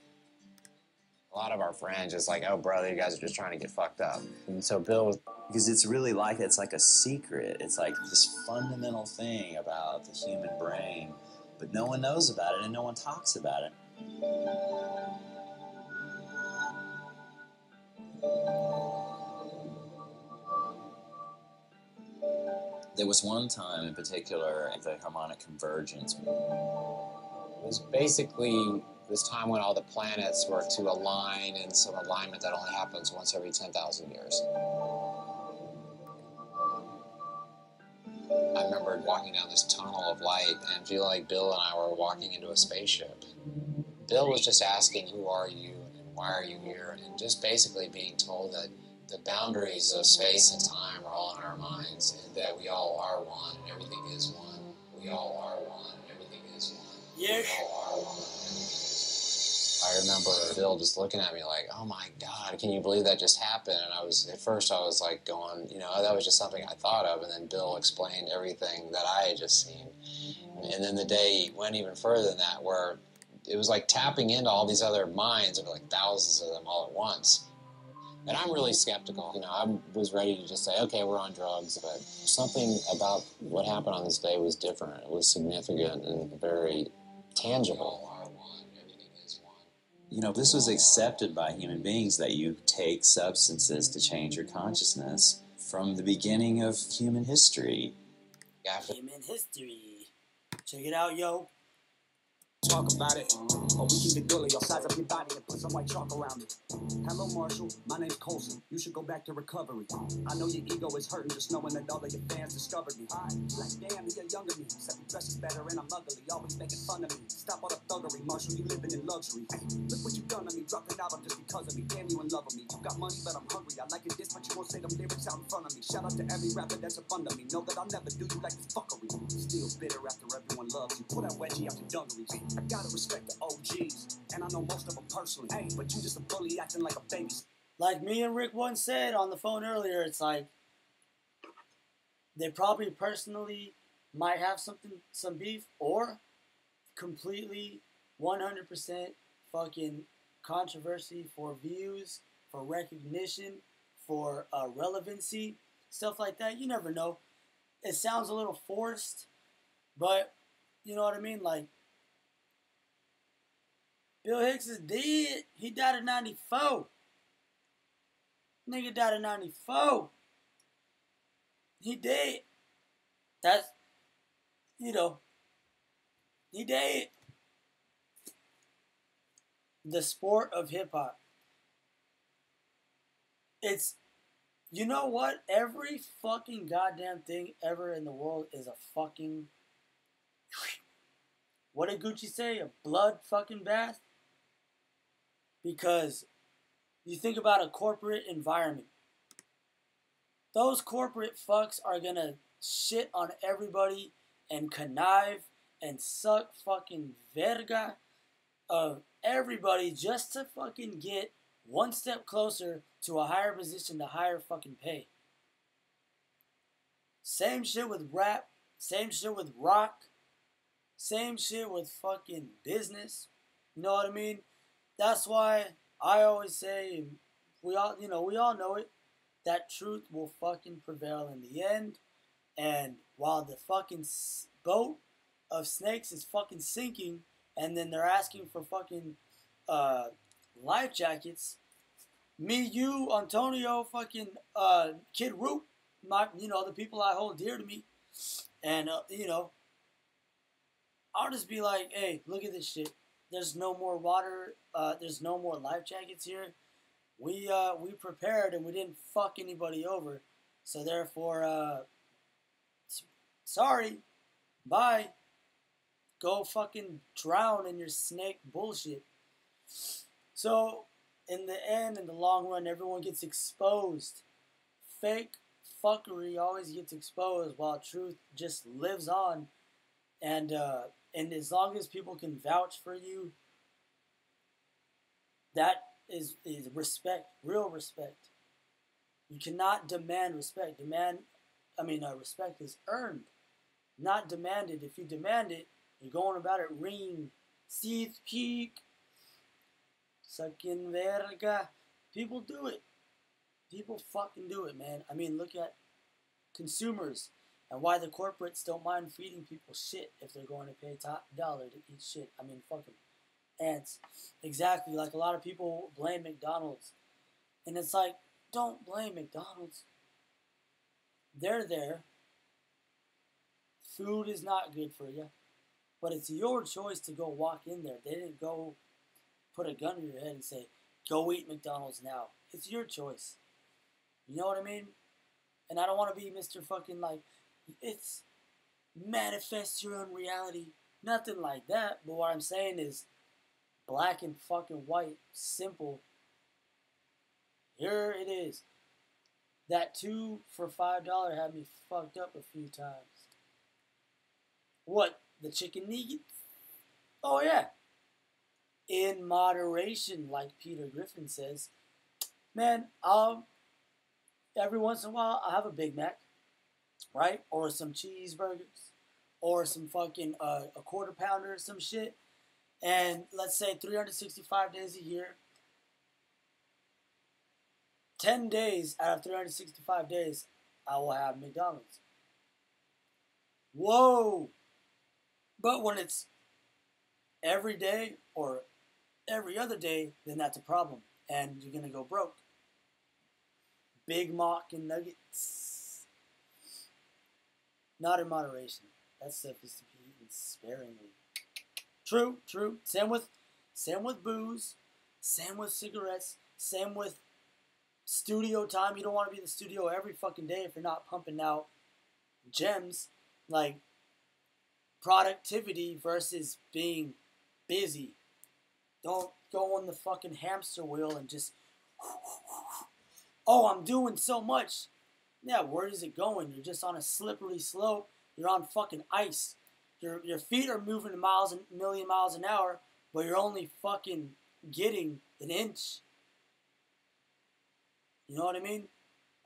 S8: A lot of our friends just like, oh, brother, you guys are just trying to get fucked up. And so Bill was...
S9: Because it's really like, it's like a secret. It's like this fundamental thing about the human brain, but no one knows about it and no one talks about it. There was one time in particular, the harmonic convergence.
S8: It was basically this time when all the planets were to align in some alignment that only happens once every 10,000 years. I remember walking down this tunnel of light and feeling like Bill and I were walking into a spaceship. Bill was just asking, who are you and why are you here? And just basically being told that the boundaries of space and time are all in our minds and that we all are one and everything is one. We all are one and everything is one.
S2: Yes.
S8: We all are one and everything is one. I remember Bill just looking at me like, oh my God, can you believe that just happened? And at first I was like going, that was just something I thought of. And then Bill explained everything that I had just seen. And then the day went even further than that, where it was like tapping into all these other minds, of like thousands of them all at once. And I'm really skeptical. I was ready to just say, okay, we're on drugs. But something about what happened on this day was different. It was significant and very tangible.
S9: This was accepted by human beings, that you take substances to change your consciousness from the beginning of human history.
S2: Human history. Check it out, yo.
S7: Talk about it, or we can get gully. I'll size up your body and put some white chalk around it. Hello, Marshall. My name's Colson. You should go back to recovery. I know your ego is hurting just knowing that all of your fans discovered me. Like, damn, you're younger than me. Except he dresses better and I'm ugly. Always making fun of me. Stop all the thuggery, Marshall. You living in luxury. Hey, look what you done to me. Dropped an album just because of me. Damn, you in love with me. You got money, but I'm hungry. I like it this, but you won't say them lyrics out in front of me. Shout out to every rapper that's a fun of me. Know that I'll never do you like this fuckery. Still bitter after everyone loves you. Put that wedgie out your dungarees. I gotta respect the OGs, and I know most of them personally. Hey, but you just a bully acting like a baby.
S2: Like me and Rick once said on the phone earlier, it's like they probably personally might have some beef, or completely 100% fucking controversy for views, for recognition, for relevancy, stuff like that. You never know. It sounds a little forced, but you know what I mean? Like, Bill Hicks is dead. He died in 94. Nigga died in 94. He dead. That's, he dead. The sport of hip-hop. It's, you know what? Every fucking goddamn thing ever in the world is a fucking, what did Gucci say? A blood fucking bath? Because you think about a corporate environment. Those corporate fucks are gonna shit on everybody and connive and suck fucking verga of everybody just to fucking get one step closer to a higher position, to higher fucking pay. Same shit with rap, same shit with rock, same shit with fucking business. You know what I mean? That's why I always say, we all know it, that truth will fucking prevail in the end. And while the fucking boat of snakes is fucking sinking, and then they're asking for fucking life jackets, me, you, Antonio, fucking Kid Root, the people I hold dear to me, and I'll just be like, hey, look at this shit. There's no more water. There's no more life jackets here. We prepared and we didn't fuck anybody over. So therefore, sorry, bye. Go fucking drown in your snake bullshit. So, in the end, in the long run, everyone gets exposed. Fake fuckery always gets exposed while truth just lives on. And as long as people can vouch for you, that is respect, real respect. You cannot demand respect. Respect is earned, not demanded. If you demand it, you're going about it ring, teeth, peak, sucking verga. People do it. People fucking do it, man. I mean, look at consumers and why the corporates don't mind feeding people shit if they're going to pay top dollar to eat shit. I mean, fucking ants. Exactly. Like a lot of people blame McDonald's. And it's like, don't blame McDonald's. They're there. Food is not good for you. But it's your choice to go walk in there. They didn't go put a gun in your head and say, go eat McDonald's now. It's your choice. You know what I mean? And I don't want to be Mr. fucking like, it's manifest your own reality. Nothing like that. But what I'm saying is black and fucking white. Simple. Here it is. That 2 for $5 had me fucked up a few times. What? The chicken nuggets? Oh, yeah. In moderation, like Peter Griffin says. Man, every once in a while, I'll have a Big Mac, right? Or some cheeseburgers. Or some fucking, a quarter pounder or some shit. And let's say 365 days a year. 10 days out of 365 days, I will have McDonald's. Whoa! But when it's every day or every other day, then that's a problem. And you're going to go broke. Big Mac and nuggets. Not in moderation. That stuff is to be eaten sparingly. True. Same with booze. Same with cigarettes. Same with studio time. You don't want to be in the studio every fucking day if you're not pumping out gems. Like productivity versus being busy. Don't go on the fucking hamster wheel and just, oh, I'm doing so much. Yeah, where is it going? You're just on a slippery slope. You're on fucking ice. Your feet are moving a million miles an hour, but you're only fucking getting an inch. You know what I mean?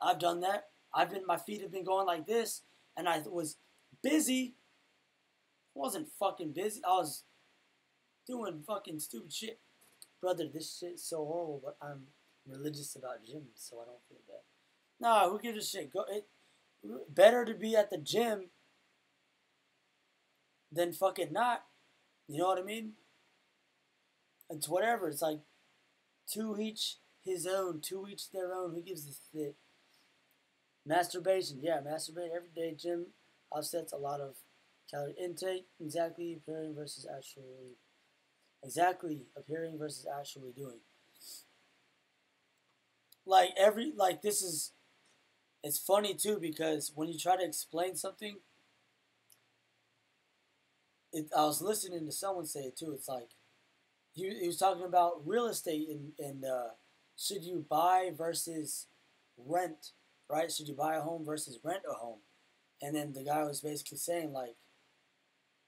S2: I've done that. My feet have been going like this, and I was busy. I wasn't fucking busy. I was doing fucking stupid shit. Brother, this shit is so horrible, but I'm religious about gyms, so I don't feel bad. Nah, who gives a shit? Better to be at the gym than fucking not. You know what I mean? It's whatever. It's like to each his own, to each their own. Who gives a shit? Masturbation. Yeah, masturbate every day. Gym offsets a lot of calorie intake. Exactly appearing versus actually doing. It's funny too because when you try to explain something, I was listening to someone say it too. It's like he was talking about real estate and should you buy versus rent, right? Should you buy a home versus rent a home? And then the guy was basically saying like,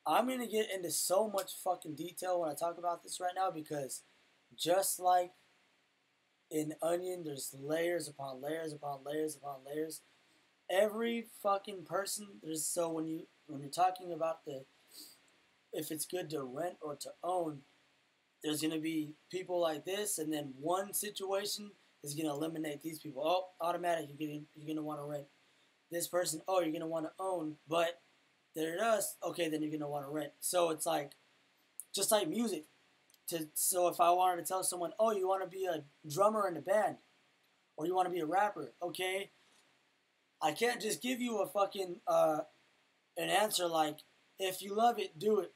S2: I'm going to get into so much fucking detail when I talk about this right now because just like in onion, there's layers upon layers upon layers upon layers. Every fucking person, when you're talking about if it's good to rent or to own, there's going to be people like this, and then one situation is going to eliminate these people. Oh, automatic, you're going to want to rent. This person, oh, you're going to want to own, but there it is. Okay, then you're going to want to rent. So it's like, just like music. So if I wanted to tell someone, oh, you want to be a drummer in a band, or you want to be a rapper, okay, I can't just give you a fucking, an answer like, if you love it, do it.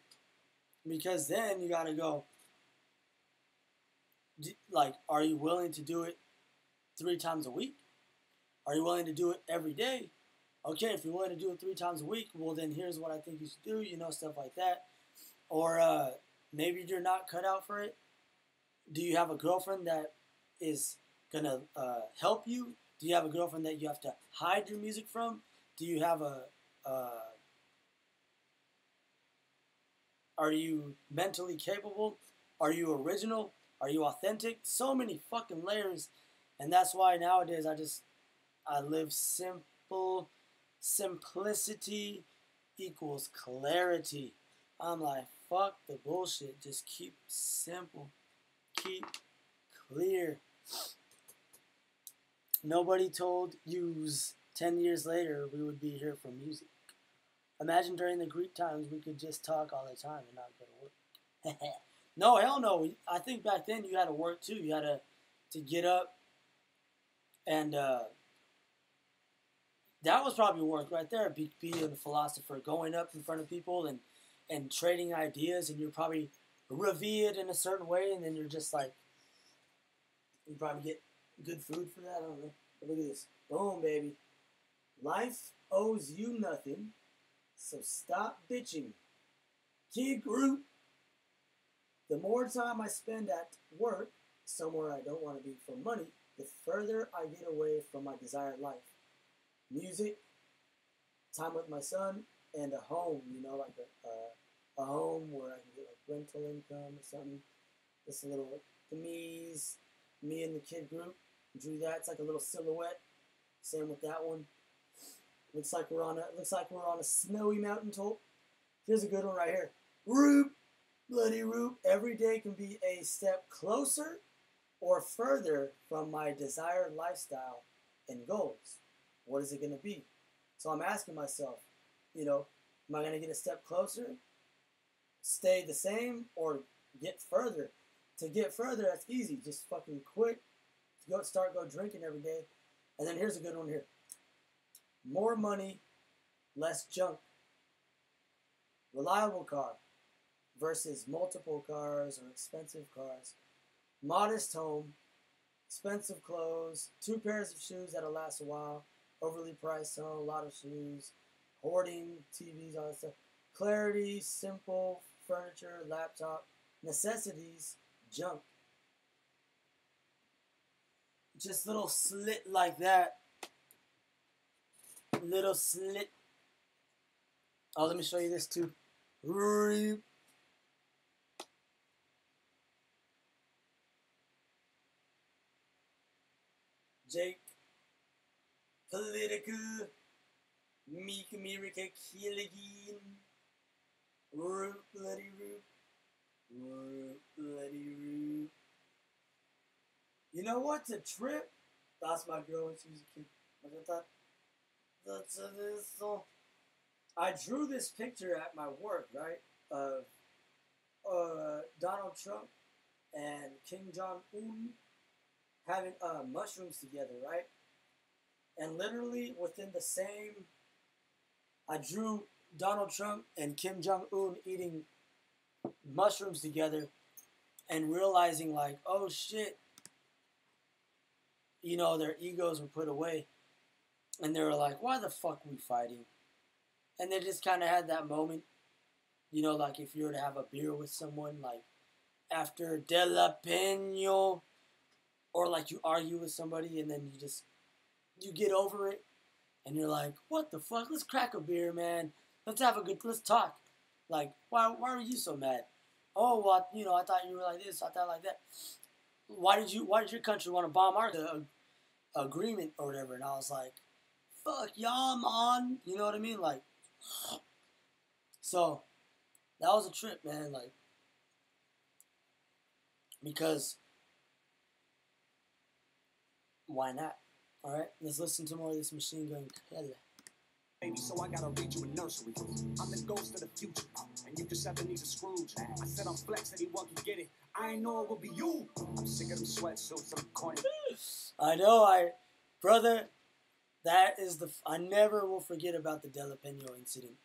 S2: Because then you got to go, like, are you willing to do it 3 times a week? Are you willing to do it every day? Okay, if you're willing to do it 3 times a week, well then here's what I think you should do, stuff like that. Or maybe you're not cut out for it. Do you have a girlfriend that is going to help you? Do you have a girlfriend that you have to hide your music from? Do you have are you mentally capable? Are you original? Are you authentic? So many fucking layers. And that's why nowadays I live simple. Simplicity equals clarity. I'm like, fuck the bullshit. Just keep simple. Keep clear. Nobody told yous 10 years later we would be here for music. Imagine during the Greek times we could just talk all the time and not go to work. No, hell no. I think back then you had to work too. You had to get up and that was probably work right there. Being a philosopher, going up in front of people and trading ideas, and you're probably revered in a certain way, and then you're just like, you probably get good food for that. I don't know. But look at this. Boom, baby. Life owes you nothing, so stop bitching. Kid Groot. The more time I spend at work, somewhere I don't want to be for money, the further I get away from my desired life. Music, time with my son, and a home, like a home where I can get like rental income or something. This little, me and the kid group drew that. It's like a little silhouette. Same with that one. Looks like we're on a snowy mountain top. Here's a good one right here. Roop, bloody roop. Every day can be a step closer or further from my desired lifestyle and goals. What is it going to be? So I'm asking myself, am I going to get a step closer, stay the same, or get further? To get further, that's easy. Just fucking quit. Go drinking every day. And then here's a good one here. More money, less junk. Reliable car versus multiple cars or expensive cars. Modest home, expensive clothes, 2 pairs of shoes that'll last a while. Overly priced home, a lot of shoes, hoarding, TVs, all that stuff. Clarity, simple furniture, laptop. Necessities, junk. Just little slit like that. Little slit. Oh, let me show you this too. Jake. Political, Meek America Killigan, Root Bloody Root, Root Bloody Root. You know what's a trip? That's my girl when she was a kid. So I drew this picture at my work, right, of Donald Trump and Kim Jong-un having mushrooms together, right? And literally within the same, I drew Donald Trump and Kim Jong-un eating mushrooms together and realizing like, oh shit, their egos were put away. And they were like, why the fuck are we fighting? And they just kind of had that moment, like if you were to have a beer with someone, like after De La Peña, or like you argue with somebody and then you get over it, and you're like, what the fuck? Let's crack a beer, man. Let's talk. Like, why are you so mad? Oh, well, I thought you were like this, I thought like that. Why did your country want to bomb our agreement or whatever? And I was like, fuck y'all, man. You know what I mean? Like, so, that was a trip, man. Like, because, why not? All right, let's listen to more of this Machine Gun Kelly.
S7: Baby, so I gotta read you a nursery. I'm the ghost of the future, and you just have to need a Scrooge. I said I'm flex, anyone can get it. I ain't know it would be you. I'm sick of them sweatsuits, I'm corny.
S2: I know, brother, that is I never will forget about the De La Peña incident.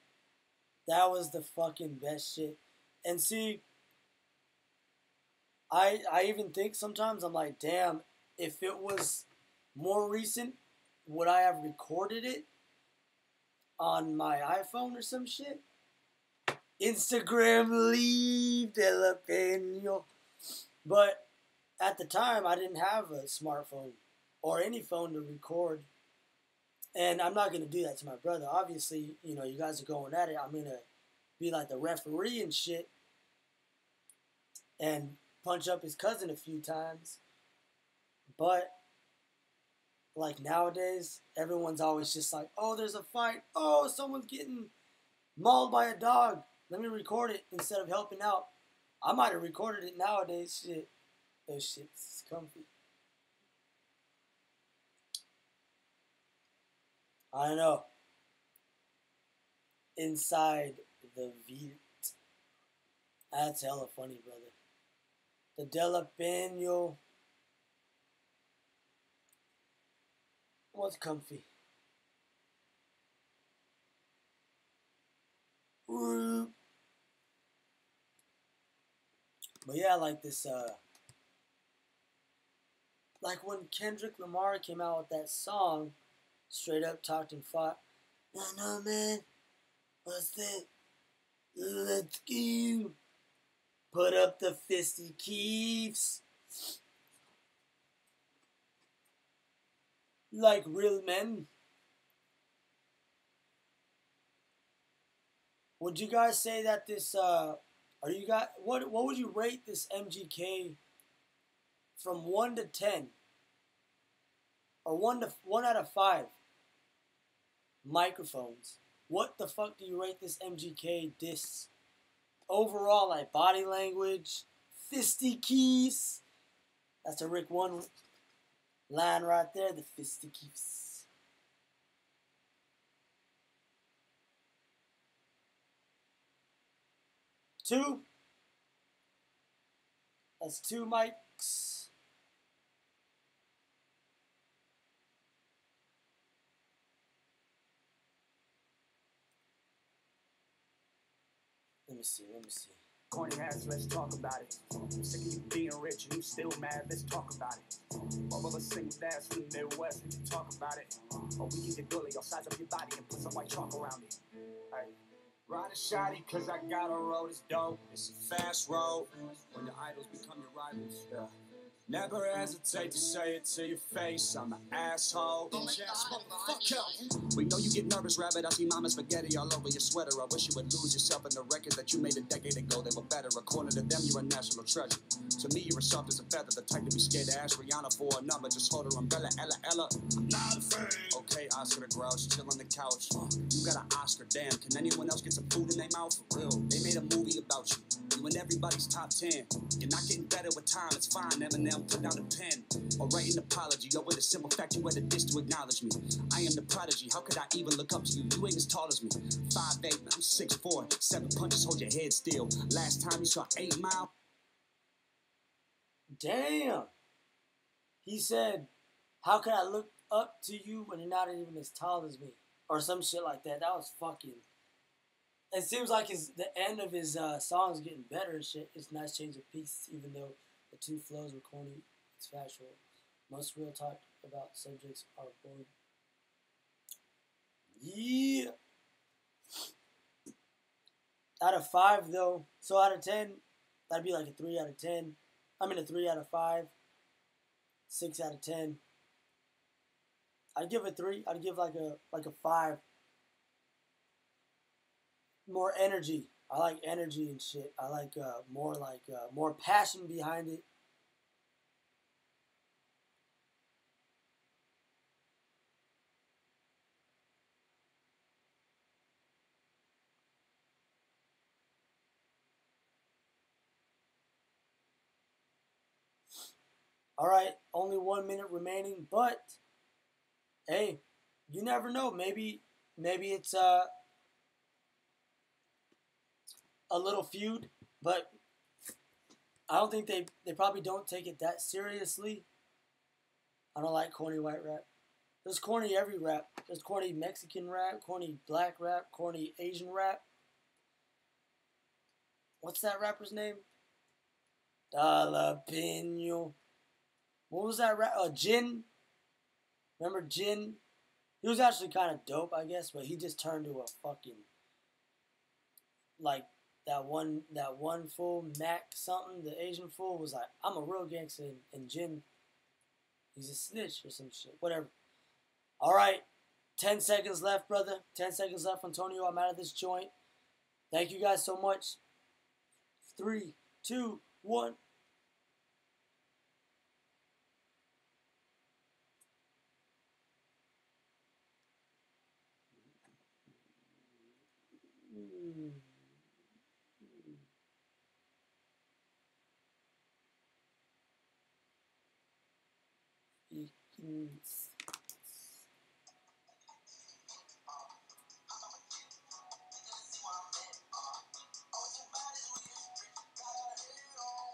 S2: That was the fucking best shit. And see, I even think sometimes, I'm like, damn, if it was more recent, would I have recorded it on my iPhone or some shit? Instagram leave jalapeno. But at the time, I didn't have a smartphone or any phone to record. And I'm not going to do that to my brother. Obviously, you know, you guys are going at it. I'm going to be like the referee and shit and punch up his cousin a few times. But like nowadays, everyone's always just like, oh, there's a fight. Oh, someone's getting mauled by a dog. Let me record it instead of helping out. I might have recorded it nowadays. Shit. Those shits comfy. I don't know. Inside the Vite. That's hella funny, brother. The jalapeno. What's comfy? But yeah, like this, like when Kendrick Lamar came out with that song, Straight Up Talked and Fought. No, man. What's that? Let's go. Put up the fisty keeps. Like real men. Would you guys say that this, are you guys, what would you rate this MGK from 1 to 10? Or 1 out of 5 microphones? What the fuck do you rate this MGK diss? Overall, like body language, fisty keys. That's a Rick 1 line right there, the fisty keys. Two. That's 2 mics. Let me see.
S7: Corny ass, let's talk about it. I'm sick of you being rich and you still mad, let's talk about it. All of us single dads from the Midwest, we can talk about it. Or we can get gully, I'll size up your body and put some white chalk around it. Alright. Riding shoddy cause I got a road, it's dope. It's a fast road. When your idols become your rivals, yeah. Never hesitate to say it to your face. I'm an asshole. Bitch ass motherfucker. We know you get nervous, rabbit. I see mama spaghetti all over your sweater. I wish you would lose yourself in the records that you made a decade ago. They were better. According to them, you're a national treasure. To me, you're as soft as a feather. The type to be scared to ask Rihanna for a number. Just hold her umbrella, Ella. I'm not a fan. Okay, Oscar the Grouch, chill on the couch. You got an Oscar, damn. Can anyone else get some food in their mouth? For real. They made a movie about you. You in everybody's top 10. You're not getting better with time. It's fine, Eminem. Put down a pen or write an apology. Or with a simple fact, you had a dish to acknowledge me. I am the prodigy. How could I even look up to you? You ain't as tall as me. 5'8", I'm 6'4". 7 punches, hold your head still. Last time you saw 8 Mile.
S2: Damn. He said, how could I look up to you when you're not even as tall as me? Or some shit like that. That was fucking... It seems like the end of his songs getting better and shit. It's a nice change of pace, even though the 2 flows were corny. It's factual. Most real talk about subjects are boring. Yeah. Out of 5, though. So out of 10, that'd be like a 3 out of 10. I mean a 3 out of 5. 6 out of 10. I'd give a 3. I'd give like a 5. More energy. I like energy and shit. I like more passion behind it. All right, only 1 minute remaining, but hey, you never know. Maybe it's a little feud, but I don't think they probably don't take it that seriously. I don't like corny white rap. There's corny every rap. There's corny Mexican rap, corny black rap, corny Asian rap. What's that rapper's name? Jalapeno. What was that rap? Jin. Remember Jin? He was actually kind of dope, I guess, but he just turned to a fucking like that one fool, Mac something, the Asian fool was like, I'm a real gangster, and Jin, he's a snitch or some shit. Whatever. Alright. 10 seconds left, brother. 10 seconds left, Antonio. I'm out of this joint. Thank you guys so much. 3, 2, 1. You can